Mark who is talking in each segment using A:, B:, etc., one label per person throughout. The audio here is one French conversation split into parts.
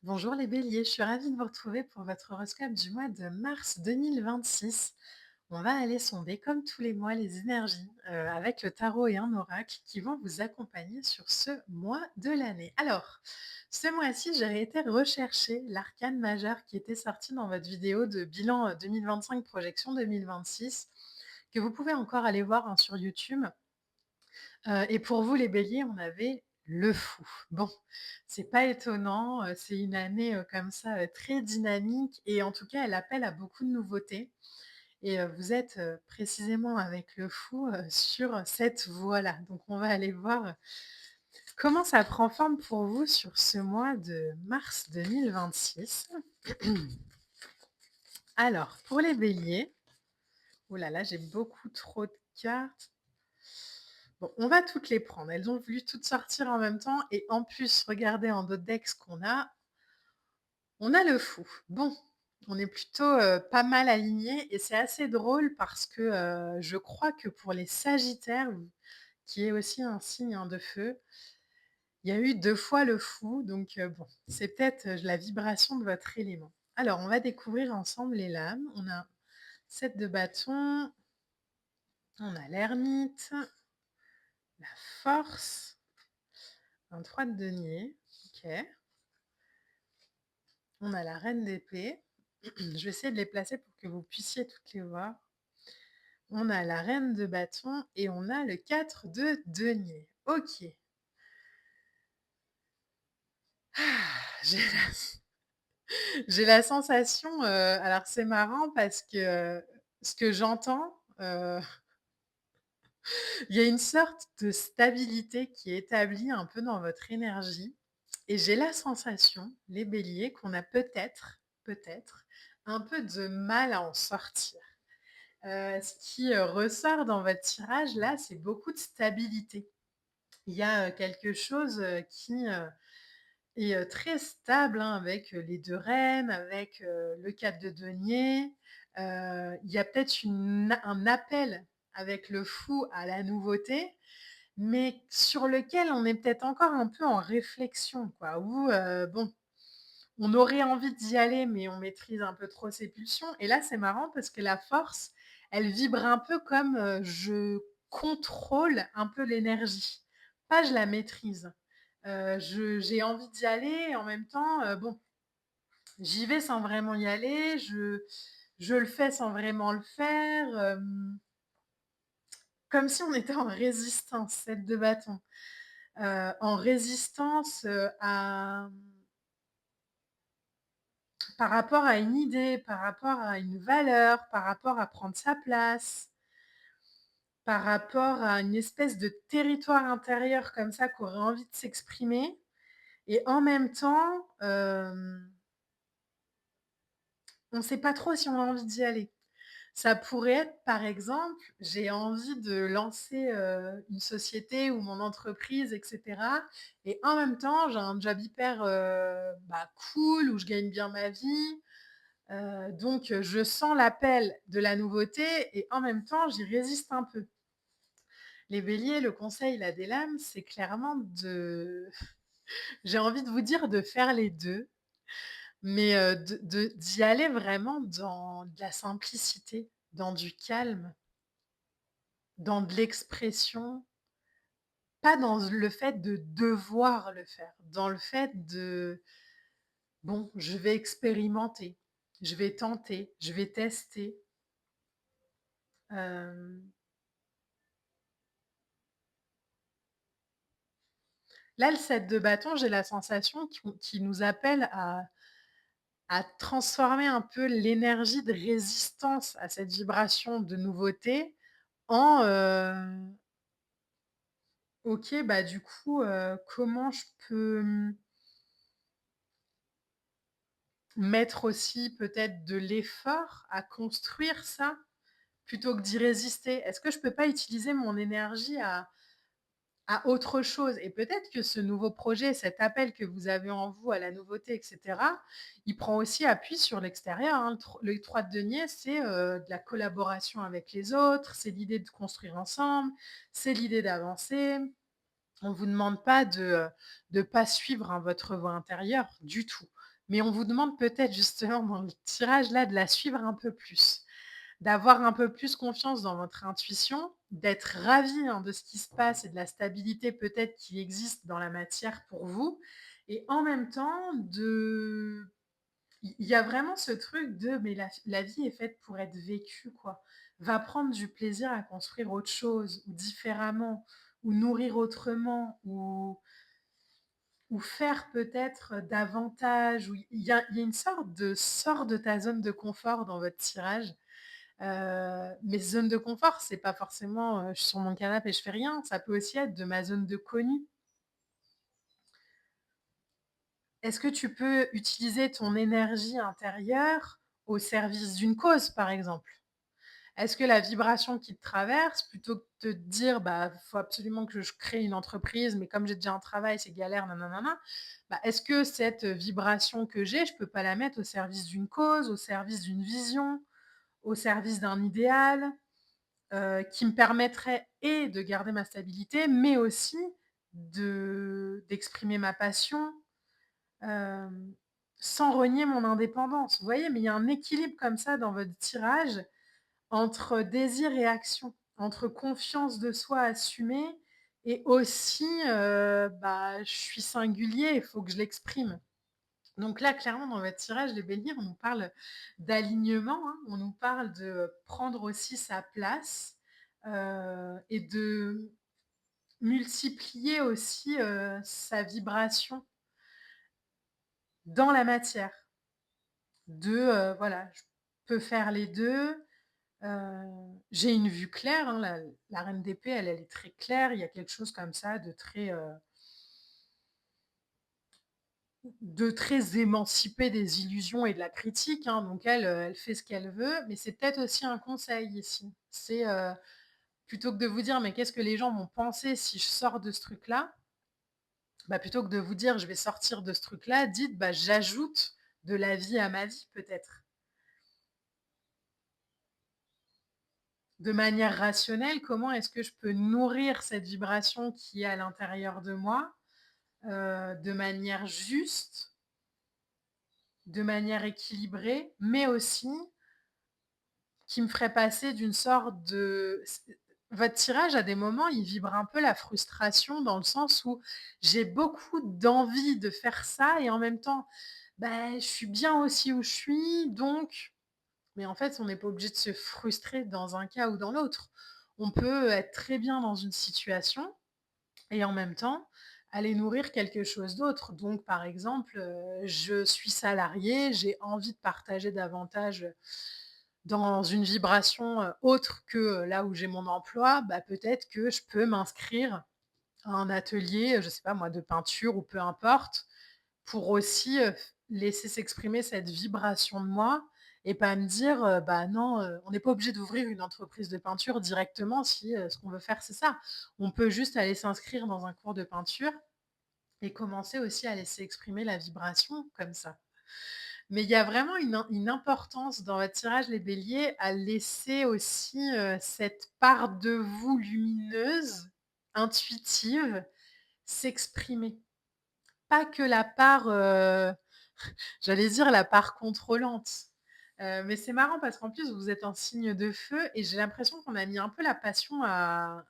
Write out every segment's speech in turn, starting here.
A: Bonjour les béliers, je suis ravie de vous retrouver pour votre horoscope du mois de mars 2026. On va aller sonder comme tous les mois les énergies avec le tarot et un oracle qui vont vous accompagner sur ce mois de l'année. Alors, ce mois-ci, j'ai été rechercher l'arcane majeur qui était sorti dans votre vidéo de bilan 2025 projection 2026 que vous pouvez encore aller voir hein, sur YouTube. Et pour vous les béliers, on avait le fou. Bon, c'est pas étonnant, c'est une année, comme ça, très dynamique et en tout cas, elle appelle à beaucoup de nouveautés et vous êtes, précisément avec le fou, sur cette voie-là. Donc on va aller voir, comment ça prend forme pour vous sur ce mois de mars 2026. Alors, pour les béliers, oh là là, j'ai beaucoup trop de cartes. Bon, on va toutes les prendre. Elles ont voulu toutes sortir en même temps et en plus, regardez en d'autres decks ce qu'on a. On a le fou. Bon, on est plutôt, pas mal alignés et c'est assez drôle parce que, je crois que pour les sagittaires, qui est aussi un signe, hein, de feu, il y a eu 2 fois le fou donc bon, c'est peut-être, la vibration de votre élément. Alors, on va découvrir ensemble les lames. On a 7 de bâton, on a l'ermite, la force, un 3 de denier, OK. On a la reine d'épée. Je vais essayer de les placer pour que vous puissiez toutes les voir. On a la reine de bâton et on a le 4 de denier. OK. Ah, j'ai la sensation, alors c'est marrant parce que, ce que j'entends, il y a une sorte de stabilité qui est établie un peu dans votre énergie et j'ai la sensation, les béliers, qu'on a peut-être, un peu de mal à en sortir. Ce qui, ressort dans votre tirage là, c'est beaucoup de stabilité. Il y a, quelque chose, qui, est, très stable, hein, avec, les 2 reines, avec, le 4 de denier. Il y a peut-être un appel avec le fou à la nouveauté, mais sur lequel on est peut-être encore un peu en réflexion quoi, où, bon, on aurait envie d'y aller, mais on maîtrise un peu trop ses pulsions. Et là, c'est marrant parce que la force, elle vibre un peu comme je contrôle un peu l'énergie. Pas je la maîtrise. J'ai envie d'y aller et en même temps, bon, j'y vais sans vraiment y aller. Je le fais sans vraiment le faire. Comme si on était en résistance, cette de bâton. En résistance par rapport à une idée, par rapport à une valeur, par rapport à prendre sa place, par rapport à une espèce de territoire intérieur comme ça qui aurait envie de s'exprimer et en même temps, on ne sait pas trop si on a envie d'y aller. Ça pourrait être, par exemple, j'ai envie de lancer, une société ou mon entreprise et cetera et en même temps, j'ai un job hyper, cool où je gagne bien ma vie. Donc je sens l'appel de la nouveauté et en même temps, j'y résiste un peu. Les béliers, le conseil là des lames, c'est clairement de j'ai envie de vous dire de faire les 2, mais d'y aller vraiment dans de la simplicité, dans du calme, dans de l'expression, pas dans le fait de devoir le faire, dans le fait de: «Bon, je vais expérimenter, je vais tenter, je vais tester». Hem Là, le 7 de bâton, j'ai la sensation qui nous appelle à transformer un peu l'énergie de résistance à cette vibration de nouveauté en, OK, bah, du coup, comment je peux, mettre aussi peut-être de l'effort à construire ça, plutôt que d'y résister? Est-ce que je peux pas utiliser mon énergie à autre chose et peut-être que ce nouveau projet, cet appel que vous avez en vous à la nouveauté et cetera, il prend aussi appui sur l'extérieur, hein. Le 3 de denier, c'est, de la collaboration avec les autres, c'est l'idée de construire ensemble, c'est l'idée d'avancer. On vous demande pas de pas suivre, hein, votre voix intérieure du tout. Mais on vous demande peut-être justement dans le tirage là de la suivre un peu plus, d'avoir un peu plus confiance dans votre intuition, d'être ravi, hein, de ce qui se passe et de la stabilité peut-être qui existe dans la matière pour vous et en même temps de il y a vraiment ce truc de mais la vie est faite pour être vécue, quoi. Va prendre du plaisir à construire autre chose ou différemment ou nourrir autrement ou faire peut-être davantage ou il y a une sorte de sors de ta zone de confort dans votre tirage. Mais zone de confort, c'est pas forcément, je suis sur mon canapé et je fais rien. Ça peut aussi être de ma zone de connu. Est-ce que tu peux utiliser ton énergie intérieure au service d'une cause, par exemple? Est-ce que la vibration qui te traverse, plutôt que de te dire: «Bah, faut absolument que je crée une entreprise, mais comme j'ai déjà un travail, c'est galère, nin bah, est-ce que cette vibration que j'ai, je peux pas la mettre au service d'une cause, au service d'une vision, au service d'un idéal, qui me permettrait et de garder ma stabilité, mais aussi d'exprimer ma passion, hem, sans renier mon indépendance? Vous voyez? Mais il y a un équilibre comme ça dans votre tirage entre désir et action, entre confiance de soi assumée et aussi, bah, je suis singulier, il faut que je l'exprime. Donc là, clairement, dans votre tirage, les béliers, on nous parle d'alignement, hein, on nous parle de prendre aussi sa place, et de multiplier aussi, sa vibration dans la matière. Voilà, je peux faire les 2. J'ai une vue claire, hein, la reine d'épée, elle est très claire. Il y a quelque chose comme ça de très émancipé des illusions et de la critique, hein, donc elle, elle fait ce qu'elle veut, mais c'est peut-être aussi un conseil ici. C'est, plutôt que de vous dire: «Mais qu'est-ce que les gens vont penser si je sors de ce truc-là?» bah, plutôt que de vous dire: «Je vais sortir de ce truc-là», dites: «Bah, j'ajoute de la vie à ma vie peut-être». De manière rationnelle, comment est-ce que je peux nourrir cette vibration qui est à l'intérieur de moi, de manière juste, de manière équilibrée, mais aussi qui me ferait passer d'une sorte de votre tirage à des moments, il vibre un peu la frustration dans le sens où j'ai beaucoup d'envie de faire ça et en même temps, bah, je suis bien aussi où je suis donc mais en fait, on n'est pas obligé de se frustrer dans un cas ou dans l'autre. On peut être très bien dans une situation et en même temps, aller nourrir quelque chose d'autre. Donc par exemple, je suis salariée, j'ai envie de partager davantage, dans une vibration, autre que, là où j'ai mon emploi, bah, peut-être que je peux m'inscrire à un atelier, je sais pas moi, de peinture ou peu importe, pour aussi, laisser s'exprimer cette vibration de moi et pas me dire, «Bah, non, on n'est pas obligé d'ouvrir une entreprise de peinture directement si, ce qu'on veut faire, c'est ça». On peut juste aller s'inscrire dans un cours de peinture et commencer aussi à laisser exprimer la vibration comme ça. Mais il y a vraiment une importance dans votre tirage les béliers à laisser aussi, cette part de vous lumineuse, intuitive, s'exprimer. Pas que la part, j'allais dire la part contrôlante. Mais c'est marrant parce qu'en plus vous êtes en signe de feu et j'ai l'impression qu'on a mis un peu la passion à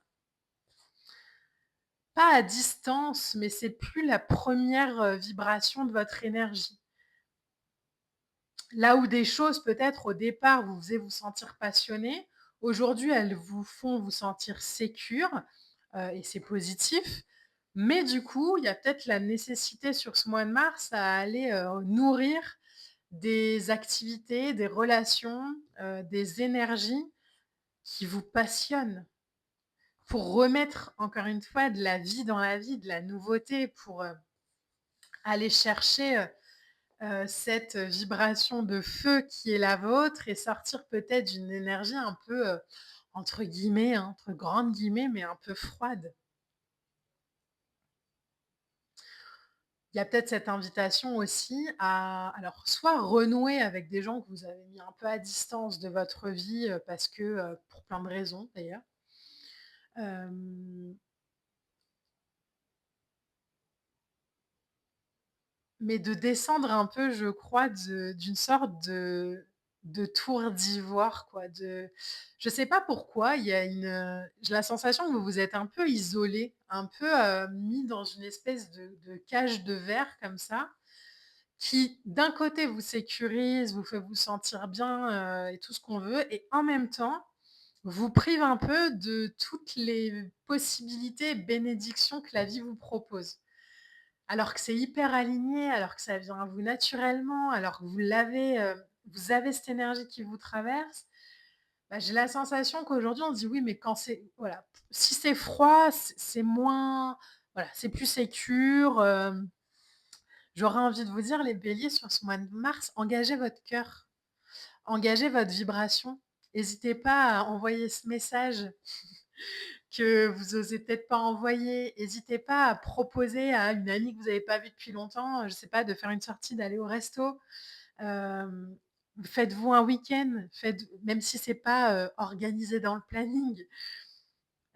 A: pas à distance, mais c'est plus la première re vibration de votre énergie. Là où des choses peut-être au départ vous faisaient vous sentir passionné, aujourd'hui elles vous font vous sentir sécure, et c'est positif. Mais du coup, il y a peut-être la nécessité sur ce mois de mars à aller, nourrir des activités, des relations, des énergies qui vous passionnent. Pour remettre encore une fois de la vie dans la vie, de la nouveauté, pour, aller chercher, cette vibration de feu qui est la vôtre et sortir peut-être d'une énergie un peu, entre guillemets, hein, entre grandes guillemets, mais un peu froide. Il y a peut-être cette invitation aussi à alors soit renouer avec des gens que vous avez mis un peu à distance de votre vie, parce que, pour plein de raisons d'ailleurs. Hem mais de descendre un peu, je crois, d'une sorte de tour d'ivoire, quoi, je sais pas pourquoi, il y a j'ai la sensation que vous vous êtes un peu isolé, un peu, mis dans une espèce de cage de verre comme ça, qui d'un côté vous sécurise, vous fait vous sentir bien, et tout ce qu'on veut et en même temps, vous prive un peu de toutes les possibilités et bénédictions que la vie vous propose. Alors que c'est hyper aligné, alors que ça vient à vous naturellement, alors que vous avez cette énergie qui vous traverse, bah, j'ai la sensation qu'aujourd'hui on se dit: «Oui, mais quand c'est voilà, si c'est froid, c'est moins voilà, c'est plus sécure», j'aurais envie de vous dire les béliers sur ce mois de mars, engagez votre cœur, engagez votre vibration. Hésitez pas à envoyer ce message que vous osez peut-être pas envoyer. N'hésitez pas à proposer à une amie que vous n'avez pas vue depuis longtemps, je sais pas, de faire une sortie, d'aller au resto. Hem, faites-vous un week-end, faites même si c'est pas, organisé dans le planning,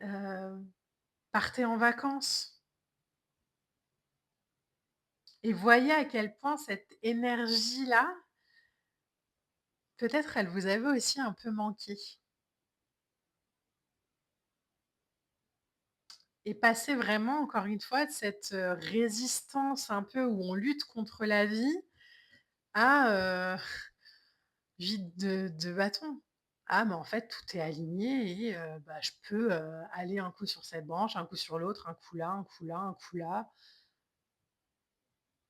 A: heu, partez en vacances et voyez à quel point cette énergie-là, peut-être elle vous avait aussi un peu manqué et passez vraiment encore une fois de cette, résistance un peu où on lutte contre la vie à, vide de bâton. Ah, mais en fait, tout est aligné et bah, je peux, aller un coup sur cette branche, un coup sur l'autre, un coup là, un coup là, un coup là,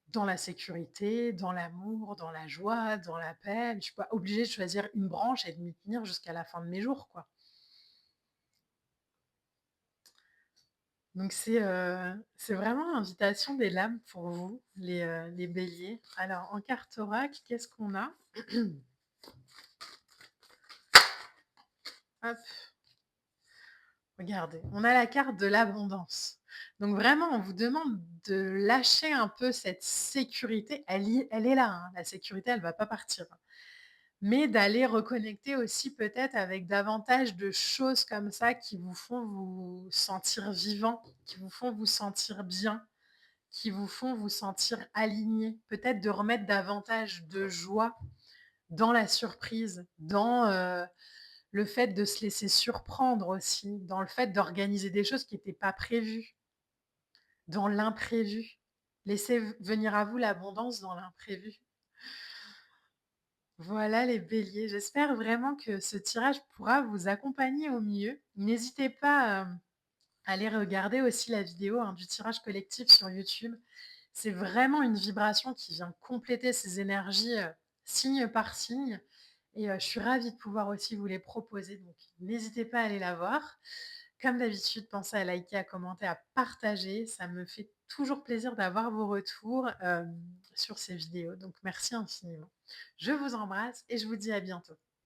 A: dans la sécurité, dans l'amour, dans la joie, dans la paix. Je suis pas obligée de choisir une branche et de m'y tenir jusqu'à la fin de mes jours, quoi. Donc c'est vraiment l'invitation des lames pour vous, les béliers. Alors en carte oracle, qu'est-ce qu'on a? Hop. Regardez, on a la carte de l'abondance. Donc vraiment, on vous demande de lâcher un peu cette sécurité. Elle est là, hein, la sécurité, elle ne va pas partir. Mais d'aller reconnecter aussi peut-être avec davantage de choses comme ça qui vous font vous sentir vivant, qui vous font vous sentir bien, qui vous font vous sentir aligné. Peut-être de remettre davantage de joie dans la surprise, dans le fait de se laisser surprendre aussi, dans le fait d'organiser des choses qui n'étaient pas prévues, dans l'imprévu. Laissez venir à vous l'abondance dans l'imprévu. Voilà les béliers, j'espère vraiment que ce tirage pourra vous accompagner au mieux. N'hésitez pas à aller regarder aussi la vidéo, hein, du tirage collectif sur YouTube. C'est vraiment une vibration qui vient compléter ces énergies, signe par signe et je suis ravie de pouvoir aussi vous les proposer, donc n'hésitez pas à aller la voir. Comme d'habitude, pensez à liker, à commenter, à partager. Ça me fait toujours plaisir d'avoir vos retours, sur ces vidéos, donc merci infiniment. Je vous embrasse et je vous dis à bientôt.